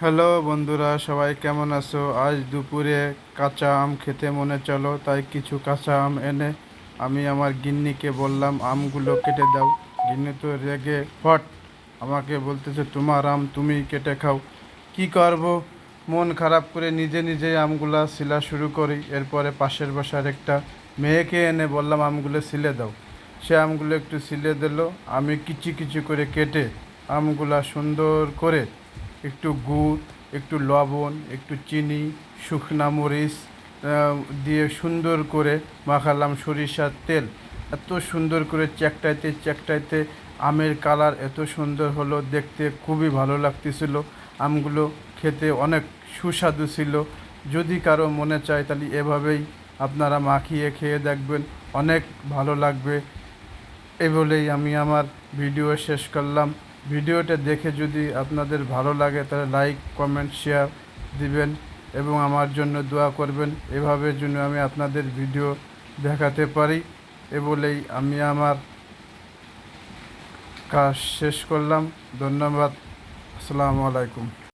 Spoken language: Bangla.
হ্যালো বন্ধুরা, সবাই কেমন আছো? আজ দুপুরে কাঁচা আম খেতে মনে চলো, তাই কিছু কাঁচা আম এনে আমি আমার গিন্নিকে বললাম আমগুলো কেটে দাও। গিন্নি তো রেগে হট, আমাকে বলতেছে তোমার আম তুমি কেটে খাও। কি করব, মন খারাপ করে নিজে নিজে আমগুলা ছিলা শুরু করি। এরপরে পাশের বাসার একটা মেয়েকে এনে বললাম আমগুলো ছিলে দাও। সে আমগুলো একটু ছিলে দিল। আমি কিচি কিচি করে কেটে আমগুলা সুন্দর করে একটু গুড়, একটু লবণ, একটু চিনি, শুকনা মরিচ দিয়ে সুন্দর করে মাখালাম, সরিষার তেল। এত সুন্দর করে চ্যাকটাইতে চ্যাকটাইতে আমের কালার এত সুন্দর হলো, দেখতে খুবই ভালো লাগতেছিল। আমগুলো খেতে অনেক সুস্বাদু ছিল। যদি কারো মনে চায় তাহলে এভাবেই আপনারা মাখিয়ে খেয়ে দেখবেন, অনেক ভালো লাগবে। এই বলেই আমি আমার ভিডিও শেষ করলাম। ভিডিওটা দেখে যদি আপনাদের ভালো লাগে তাহলে লাইক, কমেন্ট, শেয়ার দিবেন এবং আমার জন্য দোয়া করবেন, এভাবে যেন আমি আপনাদের ভিডিও দেখাতে পারি। এ বলেই আমি আমার কাজ শেষ করলাম। ধন্যবাদ। আসসালামু আলাইকুম।